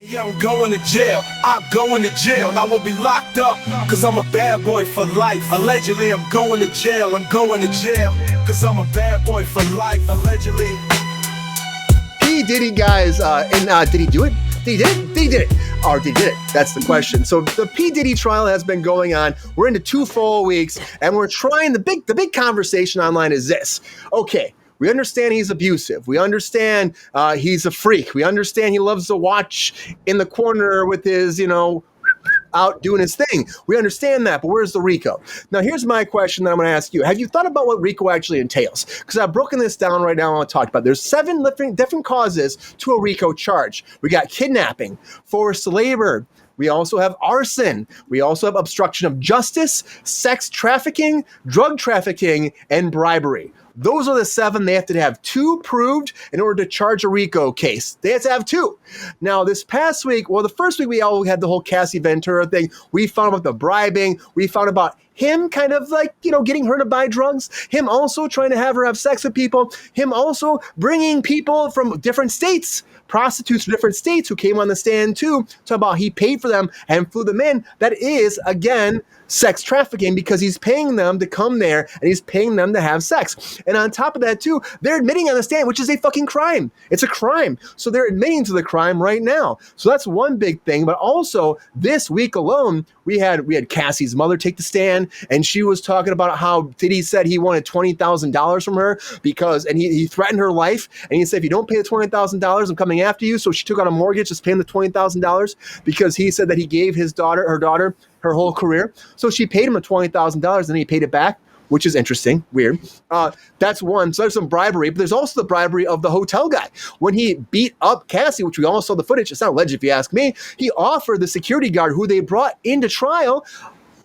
Yeah, I'm going to jail. I'm going to jail. I will be locked up, cause I'm a bad boy for life. Allegedly, I'm going to jail. I'm going to jail, cause I'm a bad boy for life. Allegedly. P. Diddy, guys, did he do it? Did he did it? Did he did it? Or did he did it? That's the question. So the P. Diddy trial has been going on. We're into 2 full weeks, and we're trying, the big conversation online is this. Okay, we understand he's abusive. We understand he's a freak. We understand he loves to watch in the corner with his, out doing his thing. We understand that, but where's the RICO? Now, here's my question that I'm going to ask you. Have you thought about what RICO actually entails? Because I've broken this down right now. I want to talk about. There's 7 different causes to a RICO charge. We got kidnapping, forced labor. We also have arson. We also have obstruction of justice, sex trafficking, drug trafficking, and bribery. Those are the 7. They have to have 2 proved in order to charge a RICO case. They have to have 2. Now, this past week, the first week we all had the whole Cassie Ventura thing. We found about the bribing. We found about him kind of getting her to buy drugs. Him also trying to have her have sex with people. Him also bringing people from different states, prostitutes from different states who came on the stand too, talk about he paid for them and flew them in. That is, again, sex trafficking, because he's paying them to come there and he's paying them to have sex. And on top of that too, they're admitting on the stand, which is a fucking crime. It's a crime. So they're admitting to the crime right now. So that's one big thing. But also this week alone, we had Cassie's mother take the stand, and she was talking about how Diddy said he wanted $20,000 from her and he threatened her life. And he said, if you don't pay the $20,000, I'm coming after you. So she took out a mortgage, just paying the $20,000 because he said that he gave her daughter her whole career. So she paid him the $20,000 and he paid it back, which is interesting, weird. That's one. So there's some bribery, but there's also the bribery of the hotel guy. When he beat up Cassie, which we all saw the footage, it's not alleged if you ask me, he offered the security guard who they brought into trial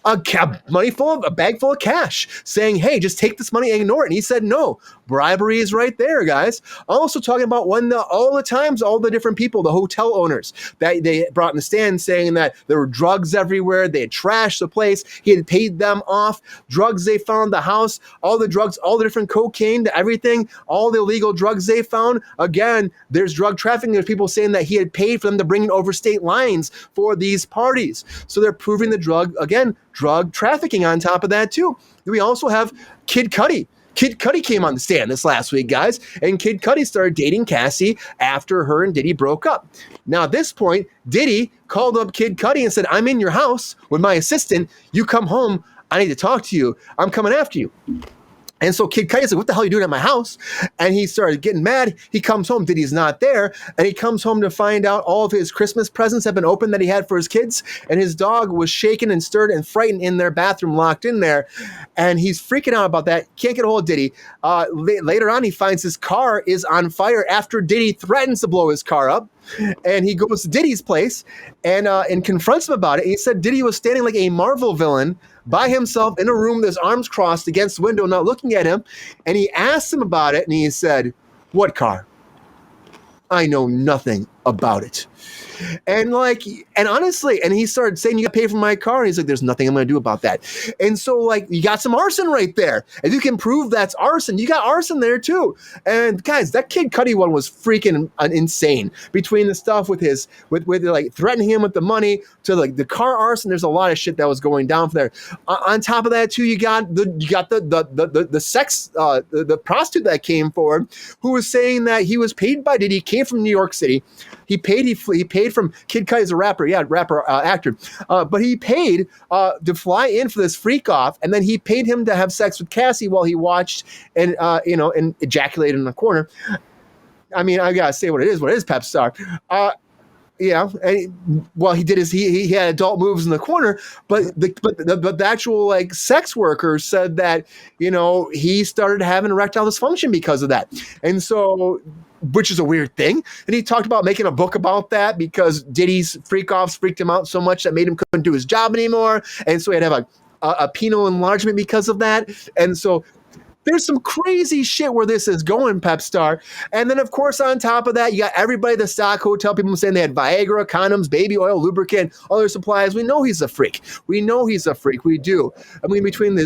a bag full of cash, saying, hey, just take this money and ignore it. And he said, no. Bribery is right there, guys. Also talking about all the different people, the hotel owners that they brought in the stand, saying that there were drugs everywhere. They had trashed the place. He had paid them off. Drugs they found in the house, all the drugs, all the different cocaine, everything, all the illegal drugs they found. Again, there's drug trafficking. There's people saying that he had paid for them to bring it over state lines for these parties. So they're proving the drug trafficking on top of that too. We also have Kid Cudi. Kid Cudi came on the stand this last week, guys, and Kid Cudi started dating Cassie after her and Diddy broke up. Now, at this point, Diddy called up Kid Cudi and said, I'm in your house with my assistant. You come home. I need to talk to you. I'm coming after you. And so Kid Cudi said, what the hell are you doing at my house? And he started getting mad. He comes home. Diddy's not there. And he comes home to find out all of his Christmas presents have been opened that he had for his kids. And his dog was shaken and stirred and frightened in their bathroom, locked in there. And he's freaking out about that. Can't get a hold of Diddy. Later on, he finds his car is on fire after Diddy threatens to blow his car up. And he goes to Diddy's place and confronts him about it. And he said Diddy was standing like a Marvel villain by himself in a room with his arms crossed against the window, not looking at him. And he asked him about it, and he said, what car? I know nothing about it. And honestly, and he started saying, you got to pay for my car. And he's like, there's nothing I'm going to do about that. And so you got some arson right there. If you can prove that's arson, you got arson there too. And guys, that Kid Cudi one was freaking insane. Between the stuff with threatening him with the money to the car arson, there's a lot of shit that was going down for there. On top of that too, you got the sex, the prostitute that came forward, who was saying that he was paid by Diddy, came from New York City. He paid from Kid Cudi as a rapper, actor, but he paid to fly in for this freak off, and then he paid him to have sex with Cassie while he watched and ejaculated in the corner. I mean, I gotta say what it is, Pepestar. He did he had adult moves in the corner, but the actual sex worker said that he started having erectile dysfunction because of that, and so, which is a weird thing. And he talked about making a book about that because Diddy's freak-offs freaked him out so much that made him couldn't do his job anymore. And so he had to have a penile enlargement because of that. And so there's some crazy shit where this is going, Pepestar. And then, of course, on top of that, you got everybody at the stock hotel, people saying they had Viagra, condoms, baby oil, lubricant, other supplies. We know he's a freak. We do. I mean, between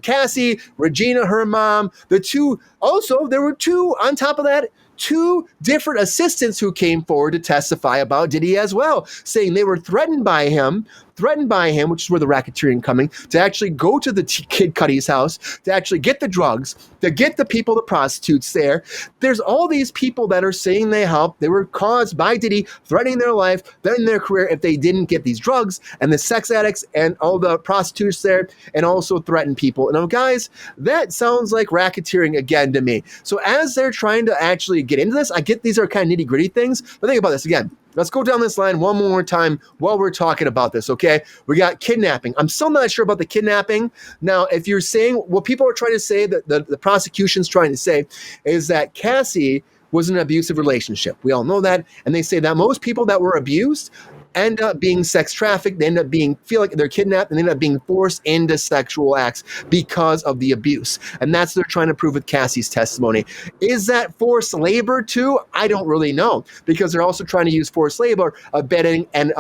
Cassie, Regina, her mom, there were 2, on top of that, two different assistants who came forward to testify about Diddy as well, saying they were threatened by him, which is where the racketeering coming, to actually go to the Kid Cudi's house, to actually get the drugs, to get the people, the prostitutes there. There's all these people that are saying they helped. They were caused by Diddy, threatening their life, threatening their career if they didn't get these drugs, and the sex addicts and all the prostitutes there, and also threaten people. And guys, that sounds like racketeering again to me. So as they're trying to actually get into this, I get these are kind of nitty gritty things, but think about this again. Let's go down this line one more time while we're talking about this, okay? We got kidnapping. I'm still not sure about the kidnapping. Now, if you're saying, what people are trying to say, that the prosecution's trying to say, is that Cassie was in an abusive relationship. We all know that. And they say that most people that were abused end up being sex trafficked. They end up feel like they're kidnapped, and they end up being forced into sexual acts because of the abuse. And that's what they're trying to prove with Cassie's testimony. Is that forced labor too? I don't really know, because they're also trying to use forced labor, abetting and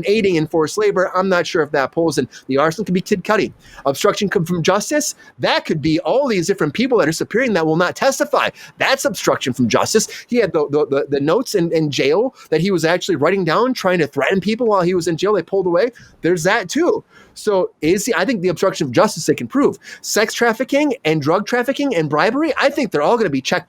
aiding in forced labor. I'm not sure if that pulls in. The arson could be Kid Cudi. Obstruction from justice, that could be all these different people that are disappearing that will not testify. That's obstruction from justice. He had the notes in jail that he was actually writing down, trying to threaten people while he was in jail. They pulled away. There's that too. So I think the obstruction of justice they can prove. Sex trafficking and drug trafficking and bribery, I think they're all going to be check.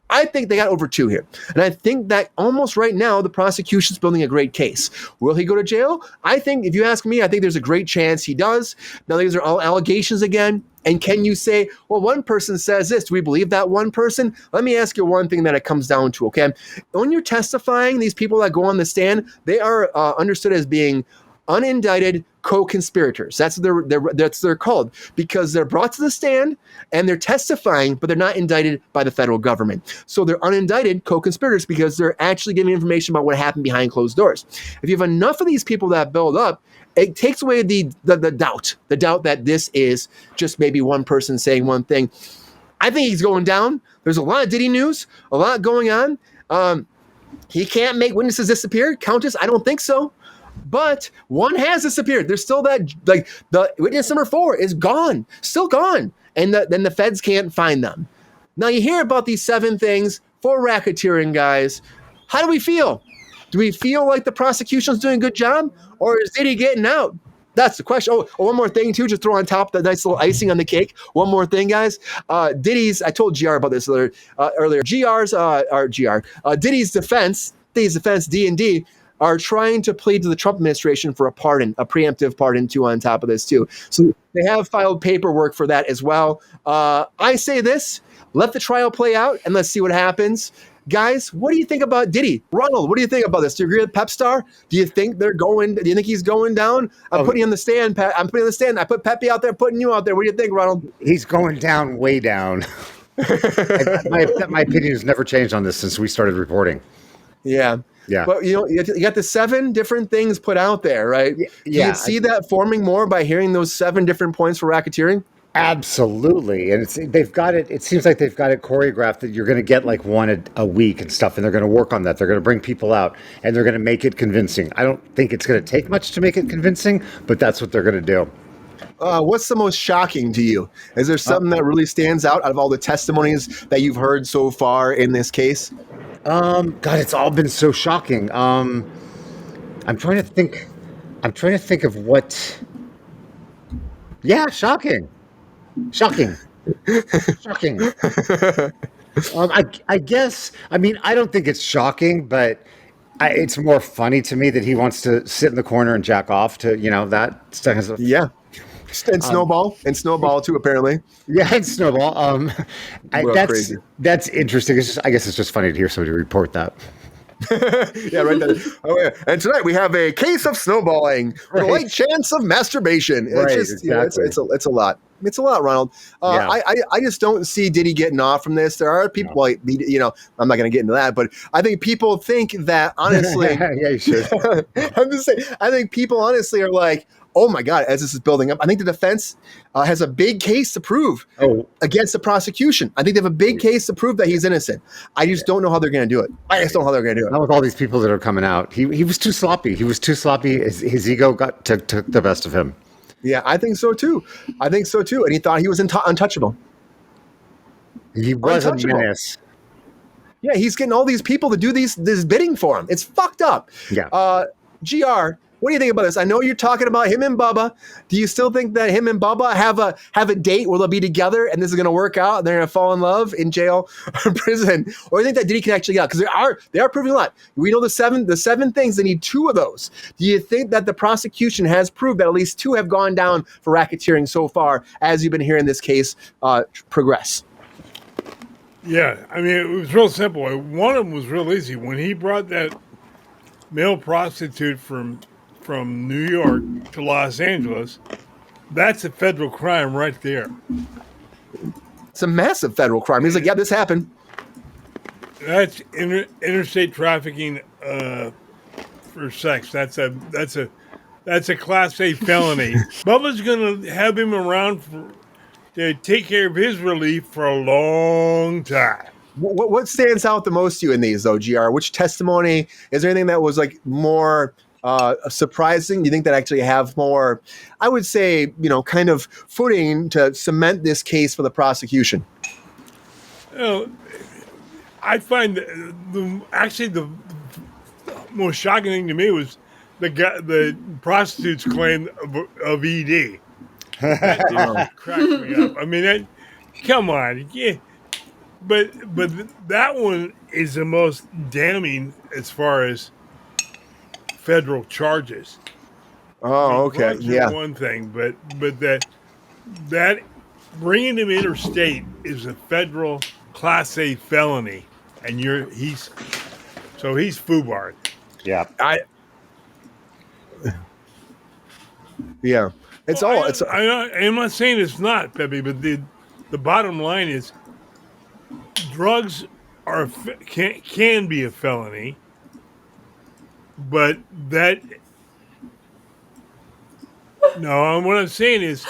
I think they got over 2 here. And I think that almost right now, the prosecution's building a great case. Will he go to jail? I think, if you ask me, I think there's a great chance he does. Now, these are all allegations again. And can you say, well, one person says this, do we believe that one person? Let me ask you one thing that it comes down to, okay? When you're testifying, these people that go on the stand, they are understood as being unindicted co-conspirators. That's what they're called, because they're brought to the stand and they're testifying, but they're not indicted by the federal government. So they're unindicted co-conspirators because they're actually giving information about what happened behind closed doors. If you have enough of these people that build up, it takes away the doubt that this is just maybe one person saying one thing. I think he's going down. There's a lot of Diddy news, a lot going on. He can't make witnesses disappear. Countess, I don't think so. But one has disappeared. There's still that, like, the witness number 4 is gone, still gone. And then the feds can't find them. Now you hear about these 7 things for racketeering, guys. How do we feel? Do we feel like the prosecution's doing a good job, or is Diddy getting out? That's the question. Oh, one more thing too, just throw on top the nice little icing on the cake. One more thing, guys. Diddy's, I told GR about this earlier. Diddy's defense, D&D, are trying to plead to the Trump administration for a pardon, a preemptive pardon too, on top of this too. So they have filed paperwork for that as well. I say this, let the trial play out and let's see what happens. Guys, what do you think about Diddy? Ronald, what do you think about this? Do you agree with Pepestar? Do you think he's going down? I'm putting you on the stand, Pat. I'm putting you on the stand. I put Pepe out there, putting you out there. What do you think, Ronald? He's going down, way down. My opinion has never changed on this since we started reporting. Yeah. Yeah. But you got the 7 different things put out there, right? Yeah. Do you see that forming more by hearing those 7 different points for racketeering? Absolutely. And they've got it. It seems like they've got it choreographed that you're going to get like one a week and stuff. And they're going to work on that. They're going to bring people out and they're going to make it convincing. I don't think it's going to take much to make it convincing, but that's what they're going to do. What's the most shocking to you? Is there something that really stands out of all the testimonies that you've heard so far in this case? God, it's all been so shocking. I'm trying to think of what. Yeah, shocking. I guess. I mean, I don't think it's shocking, but it's more funny to me that he wants to sit in the corner and jack off to that stuff. Yeah. And Snowball too, apparently. Yeah, and Snowball. That's interesting. I guess it's just funny to hear somebody report that. Yeah, right there. Oh, yeah. And tonight we have a case of snowballing with a light chance of masturbation. It's just, exactly. It's a lot. It's a lot, Ronald. Yeah. I just don't see Diddy getting off from this. There are people, I'm not going to get into that, but I think people think that, honestly. Yeah, you should. I'm just saying, I think people honestly are like, oh my God, as this is building up, I think the defense has a big case to prove against the prosecution. I think they have a big case to prove that he's innocent. I just don't know how they're going to do it. Not with all these people that are coming out. He was too sloppy. His ego took the best of him. Yeah, I think so too. And he thought he was untouchable. He was a menace. Yeah, he's getting all these people to do this bidding for him. It's fucked up. Yeah. GR, what do you think about this? I know you're talking about him and Bubba. Do you still think that him and Bubba have a date where they'll be together and this is going to work out and they're going to fall in love in jail or prison? Or do you think that Diddy can actually get out? Because they are proving a lot. We know the seven things. They need 2 of those. Do you think that the prosecution has proved that at least 2 have gone down for racketeering so far as you've been hearing this case progress? Yeah, I mean, it was real simple. One of them was real easy. When he brought that male prostitute from New York to Los Angeles, that's a federal crime right there. It's a massive federal crime. He's like, yeah, this happened. That's interstate trafficking for sex. That's a Class A felony. Bubba's going to have him around to take care of his relief for a long time. What stands out the most to you in these, though, GR? Which testimony? Is there anything that was like more surprising? Do you think that actually have more, I would say, kind of footing to cement this case for the prosecution? I find the most shocking thing to me was the prostitute's claim of ED. That just cracked me up. I mean, come on, yeah. But that one is the most damning as far as federal charges. Oh, okay, yeah. One thing, but that bringing him interstate is a federal Class A felony, and he's foobarred. Yeah. Yeah. I'm not saying it's not, Pepe, but the bottom line is drugs can be a felony, but what I'm saying is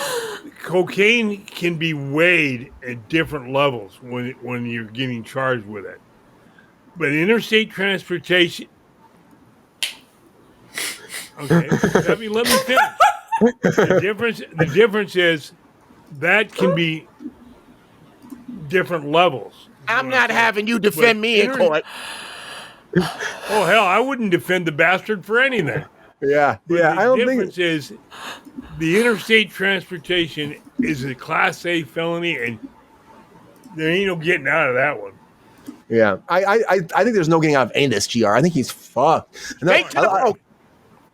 cocaine can be weighed at different levels when you're getting charged with it. But interstate transportation, okay, let me finish. The difference is that can be different levels. I'm not having you defend me in court. Oh, hell, I wouldn't defend the bastard for anything. Yeah, But yeah. the difference is the interstate transportation is a Class A felony, and there ain't no getting out of that one. Yeah, I think there's no getting out of any of this, GR. I think he's fucked.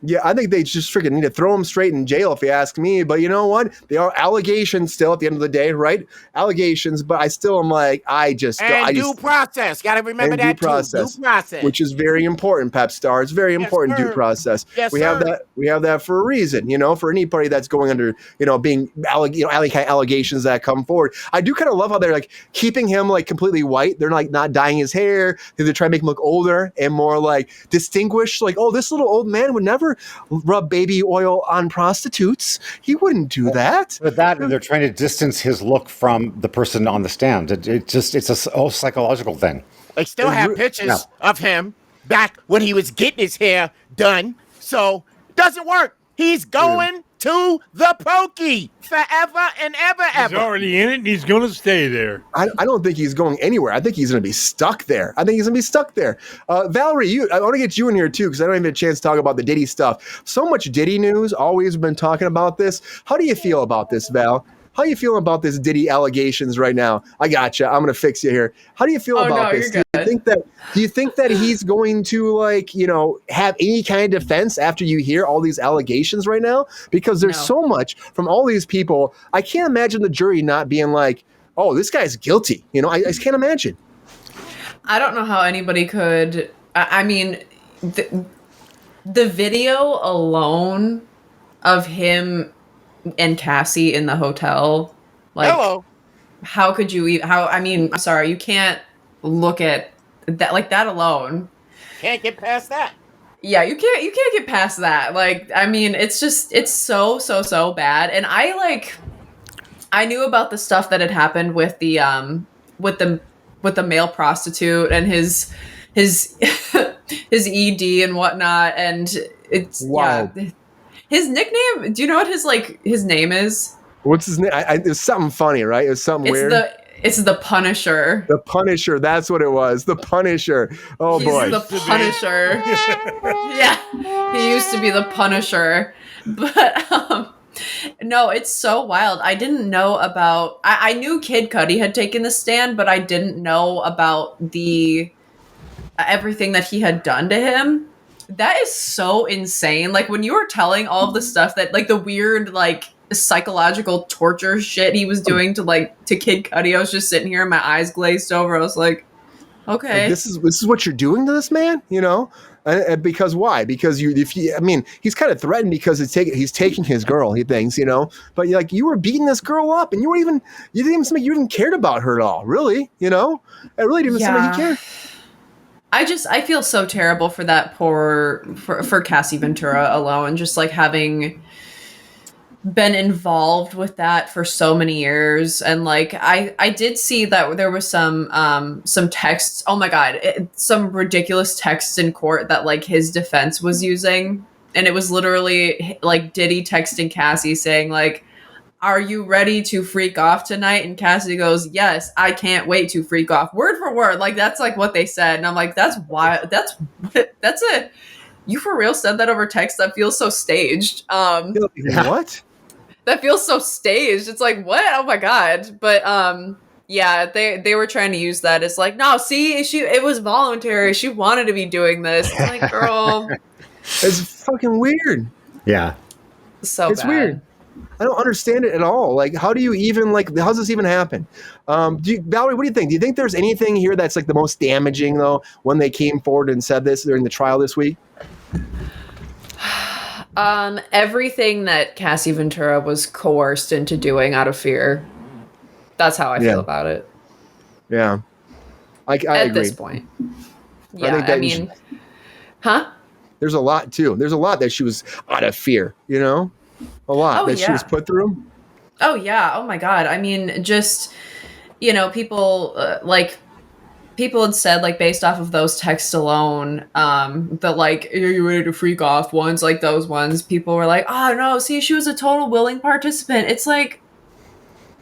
Yeah, I think they just freaking need to throw him straight in jail if you ask me. But you know what? They are allegations still at the end of the day, right? Allegations, but I still am like, due process. Got to remember that due process, due process, which is very important, Pepestar. It's very important, sir. Due process. Yes, we sir. have that. We have that for a reason, for anybody that's going under, being allegations that come forward. I do kind of love how they're like keeping him like completely white. They're like not dyeing his hair. They're trying to make him look older and more like distinguished. Like, oh, this little old man would never rub baby oil on prostitutes. He wouldn't do that. But they're trying to distance his look from the person on the stand. It's a whole psychological thing. They still have pictures of him back when he was getting his hair done. So it doesn't work. He's going to the pokey forever and ever. He's already in it, and he's going to stay there. I don't think he's going anywhere. I think he's going to be stuck there. Valarie, I want to get you in here too, because I don't even have a chance to talk about the Diddy stuff. So much Diddy news. Always been talking about this. How do you feel about this, Val? How are you feeling about this Diddy allegations right now? I gotcha. I'm going to fix you here. How do you feel about this? Do you think that he's going to have any kind of defense after you hear all these allegations right now? Because there's so much from all these people. I can't imagine the jury not being like, oh, this guy's guilty. I just can't imagine. I don't know how anybody could. I mean, the video alone of him and Cassie in the hotel, like, hello. How could you even? I'm sorry, you can't look at that like that alone. Can't get past that. Yeah, you can't get past that. Like, it's so bad. And I knew about the stuff that had happened with the male prostitute and his ED and whatnot, and it's his nickname. Do you know what his name is? What's his name? It's something funny, right? It's something weird. It's the Punisher. The Punisher. That's what it was. The Punisher. Oh, He's boy. the Punisher. Yeah, he used to be the Punisher. But no, it's so wild. I didn't know about. I knew Kid Cudi had taken the stand, but I didn't know about the everything that he had done to him. That is so insane. Like when you were telling all of the stuff that, like the weird, like psychological torture shit he was doing to Kid Cudi, I was just sitting here, my eyes glazed over. I was like, okay, like, this is what you're doing to this man, you know? And because why? Because he's kind of threatened because he's taking his girl. He thinks, you know, but like you were beating this girl up, and you didn't even seem like you even cared about her at all, really. You know, it really didn't seem like you cared. I feel so terrible for that for Cassie Ventura alone, just like having been involved with that for so many years. And like I did see that there was some texts, oh my god, some ridiculous texts in court that like his defense was using, and it was literally like Diddy texting Cassie saying like, are you ready to freak off tonight? And Cassie goes, yes, I can't wait to freak off. Word for word. Like, that's like what they said. And I'm like, that's wild. You for real said that over text? That feels so staged. What? That feels so staged. It's like, what? Oh my God. But, yeah, they were trying to use that as like, no, see, it was voluntary. She wanted to be doing this. I'm like, girl. It's fucking weird. Yeah. It's weird. I don't understand it at all. Like, how do you even how does this even happen? Valarie, what do you think? Do you think there's anything here that's like the most damaging though when they came forward and said this during the trial this week? Everything that Cassie Ventura was coerced into doing out of fear. That's how I feel about it. Yeah. I agree. At this point. Yeah, I mean, There's a lot too. There's a lot that she was out of fear, you know? A lot she was put through. Oh yeah. Oh my God. I mean, just, you know, people people had said like based off of those texts alone, that like, are you ready to freak off ones, like those ones, people were like, oh no, see, she was a total willing participant. It's like,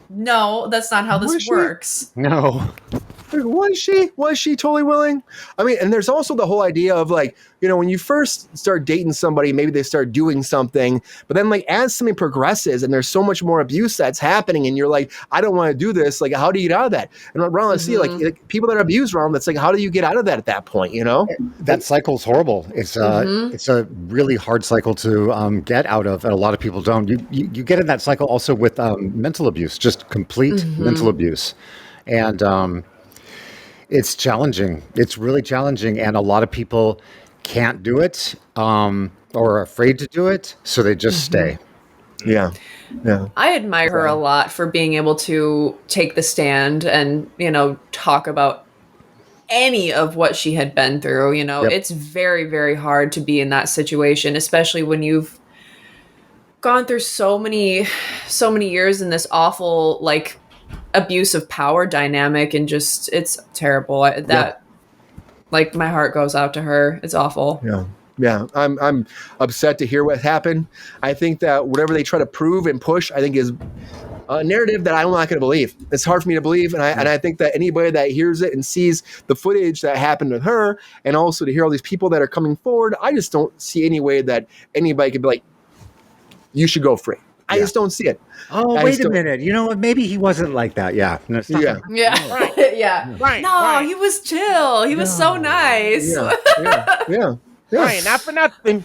no, that's not how this works. No. Was she totally willing? I mean, and there's also the whole idea of like, you know, when you first start dating somebody, maybe they start doing something, but then like as something progresses and there's so much more abuse that's happening and you're like, I don't want to do this. Like, how do you get out of that? And Ronald, I see like people that abuse Ronald, that's like, how do you get out of that at that point? You know, that cycle's horrible. It's a really hard cycle to get out of. And a lot of people don't. You get in that cycle also with mental abuse, just complete mental abuse. And, it's challenging. It's really challenging. And a lot of people can't do it or are afraid to do it. So they just stay. Yeah. Yeah. I admire her a lot for being able to take the stand and, you know, talk about any of what she had been through. You know, It's very, very hard to be in that situation, especially when you've gone through so many years in this awful, like, abuse of power dynamic, and just it's terrible. Like my heart goes out to her. It's awful. Yeah. I'm upset to hear what happened. I think that whatever they try to prove and push, I think is a narrative that I'm not going to believe. It's hard for me to believe, and I think that anybody that hears it and sees the footage that happened with her, and also to hear all these people that are coming forward, I just don't see any way that anybody could be like, you should go free. I just don't see it. Oh, wait a minute. You know what? Maybe he wasn't like that. Yeah. No, it's not Right. Right. No, he was chill. He was so nice. Yeah. Right, not for nothing.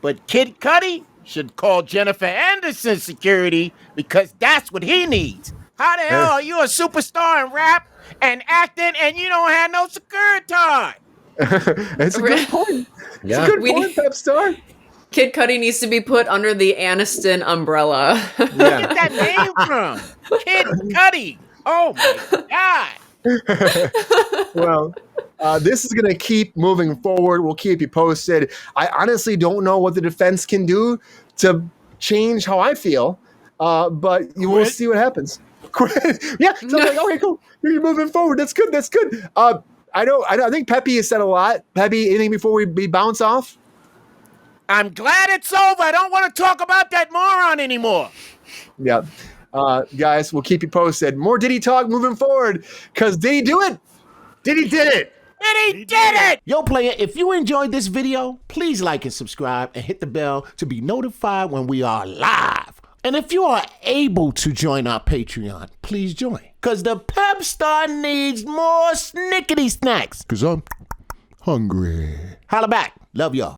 But Kid Cudi should call Jennifer Anderson security because that's what he needs. How the hell are you a superstar in rap and acting and you don't have no security time? That's a good point. Yeah. It's a good point, Pepestar. Kid Cudi needs to be put under the Aniston umbrella. Where did that name from? Kid Cudi. Oh my God. Well, this is going to keep moving forward. We'll keep you posted. I honestly don't know what the defense can do to change how I feel, but you will see what happens. Yeah. So I'm like, okay, cool. You're moving forward. That's good. I think Pepe has said a lot. Pepe, anything before we bounce off? I'm glad it's over. I don't want to talk about that moron anymore. Yeah. Guys, we'll keep you posted. More Diddy talk moving forward, because Diddy do it. Diddy did it. Diddy did it! Yo, player, if you enjoyed this video, please like and subscribe and hit the bell to be notified when we are live. And if you are able to join our Patreon, please join. Because the Pepestar needs more snickety snacks. Because I'm hungry. Holla back. Love y'all.